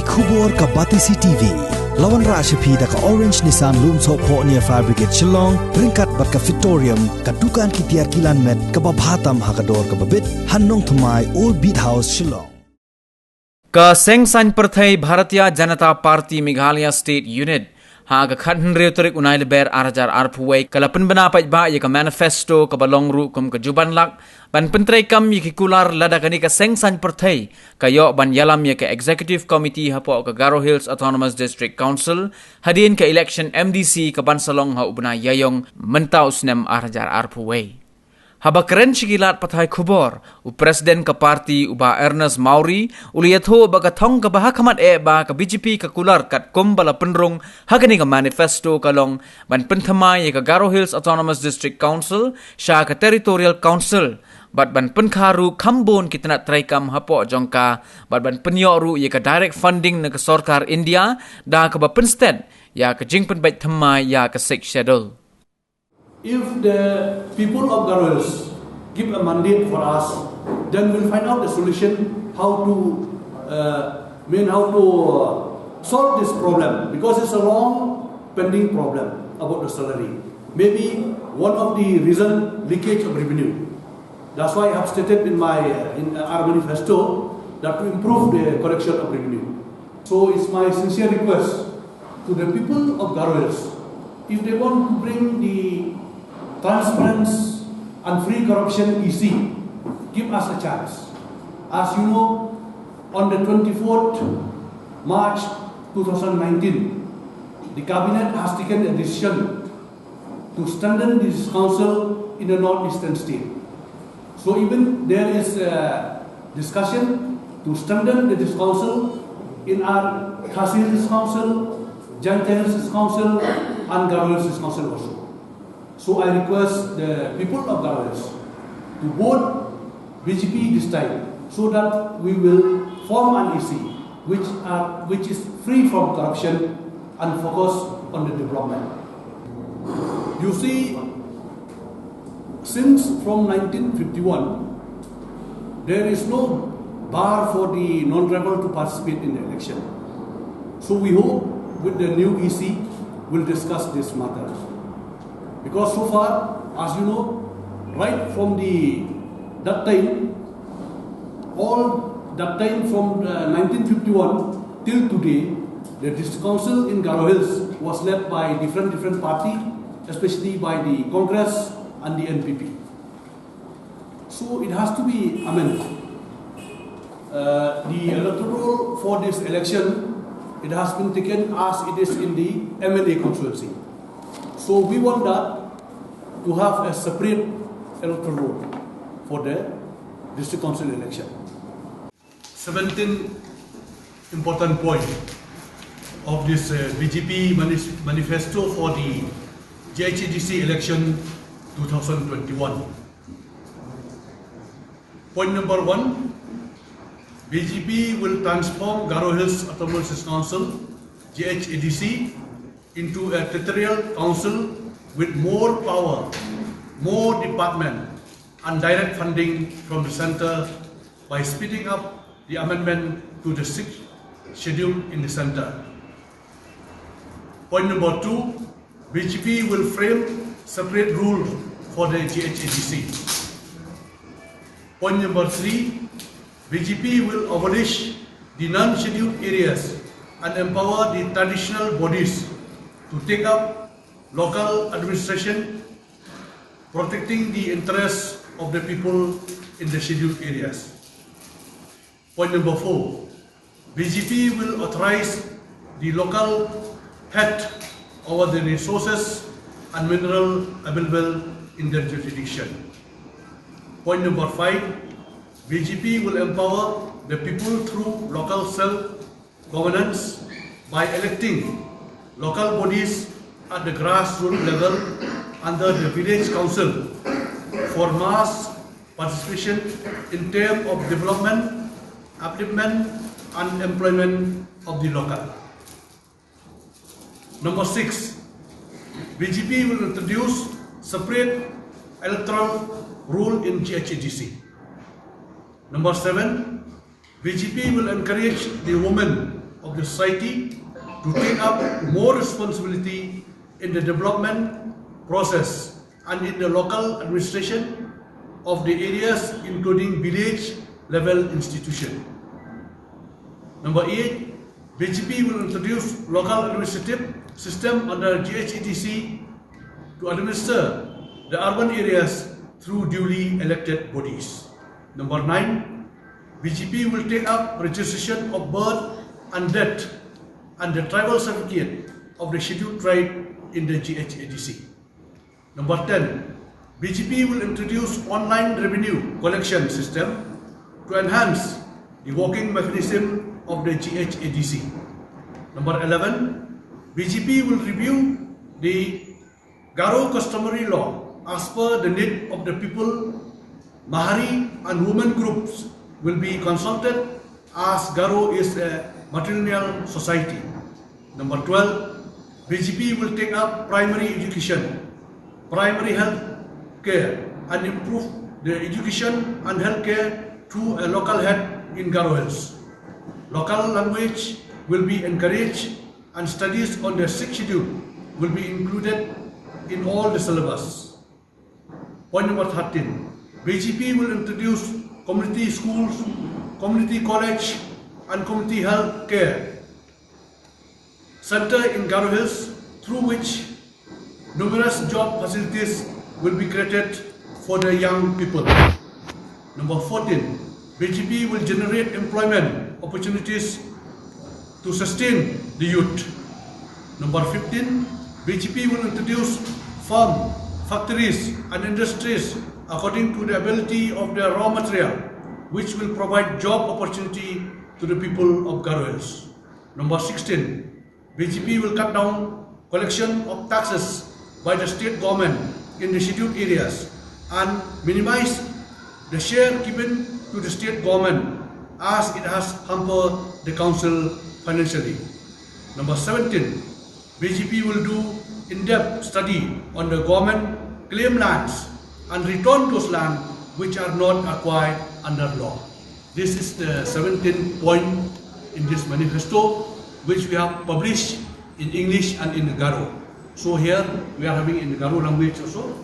Khubor ka Batisi TV. Lawan Rashapi da ka Orange Nissan Loom So Po near Fire Brigade Shillong, Ringkat bat ka Victorium, ka Dukan ki Tiar Kilan Met, ka Babhatam Hakador ka Babit, Hannong Thumai Old Beat House Shillong. Ka Sengsan Perthai Bharatiya Janata Party Meghalaya State Unit Haga Khatn Reutorik Unai Leber Arajar Arpuway Kala Pynbna Paidbah ye ka Manifesto ka Balong Ru kum ka Juban Lak ban Pentrai kam ye kikular lada kani ka Sengsan Perthai kayo ban yalam ye ka Executive Committee hapo ka Garo Hills Autonomous District Council hadin ka Election MDC ka Bansalong ha ubna yayong mentau snem Arajar Arpuway. Haba keren sigilat pathai khubor u presiden ka parti uba Ernest Mauri uliyatho baga thong ka baha khamat ba ka BJP ka kular kat kumbala penrung hagani ka manifesto kalong ban penthamai ka Garo Hills Autonomous District Council sha ka Territorial Council bat ban penkharu khambon kitna traikam hapo jongka bat ban penyoru ye ka direct funding na ka sarkar India da ka ba pensted ya ka jingpen bait thamai ya ka six schedule. If the people of Garo Hills give a mandate for us, then we'll find out the solution how to solve this problem, because it's a long pending problem about the salary. Maybe one of the reason leakage of revenue. That's why I have stated in our manifesto that to improve the collection of revenue. So it's my sincere request to the people of Garo Hills, if they want to bring the transparency and free corruption EC, give us a chance. As you know, on the 24th March 2019, the Cabinet has taken a decision to strengthen this council in the northeastern state. So even there is a discussion to strengthen this council in our Khasi Hills Council, Ghadc Hills Council, and Garo Hills Council also. So I request the people of Garo Hills to vote BJP this time, so that we will form an EC which is free from corruption and focus on the development. You see, since from 1951, there is no bar for the non-tribal to participate in the election. So we hope with the new EC we'll discuss this matter. Because so far, as you know, right from that time from 1951 till today, the district council in Garo Hills was led by different parties, especially by the Congress and the NPP. So it has to be amended. The electoral for this election, it has been taken as it is in the MLA constituency. So we want that to have a separate electoral roll for the district council election. 17 important points of this BJP manifesto for the Ghadc election 2021. Point number 1, BJP will transform Garo Hills Autonomous Council, Ghadc, into a territorial council with more power, more department, and direct funding from the center by speeding up the amendment to the 6th schedule in the center. Point number 2, BJP will frame separate rules for the Ghadc. Point number 3, BJP will abolish the non-scheduled areas and empower the traditional bodies to take up local administration, protecting the interests of the people in the scheduled areas. Point number 4, BJP will authorize the local head over the resources and mineral available in their jurisdiction. Point number 5, BJP will empower the people through local self-governance by electing local bodies at the grassroots level under the village council for mass participation in terms of development, upliftment, and employment of the local. Number 6, BJP will introduce separate electoral rule in Ghadc. Number 7, BJP will encourage the women of the society to take up more responsibility in the development process and in the local administration of the areas, including village level institution. Number 8, BGP will introduce local administrative system under GHEDC to administer the urban areas through duly elected bodies. Number 9, BGP will take up registration of birth and death and the tribal certificate of the scheduled tribe in the GHEDC. Number 10, BGP will introduce online revenue collection system to enhance the working mechanism of the GHEDC. Number 11, BGP will review the Garo customary law as per the need of the people. Mahari and women groups will be consulted as Garo is a matrilineal society. Number 12, BGP will take up primary education, primary health care and improve the education and health care through a local head in Garo Hills. Local language will be encouraged and studies on the 6th schedule will be included in all the syllabus. Point number 13, BGP will introduce community schools, community college and community health care center in Garo Hills, through which numerous job facilities will be created for the young people. Number 14, BGP will generate employment opportunities to sustain the youth. Number 15, BGP will introduce farm, factories and industries according to the ability of their raw material, which will provide job opportunity to the people of Garo Hills. Number 16, BGP will cut down collection of taxes by the state government in the scheduled areas and minimize the share given to the state government as it has hampered the council financially. Number 17, BGP will do in-depth study on the government claim lands and return those lands which are not acquired under law. This is the 17th point in this manifesto, which we have published in English and in Garo. So here we are having in the Garo language also.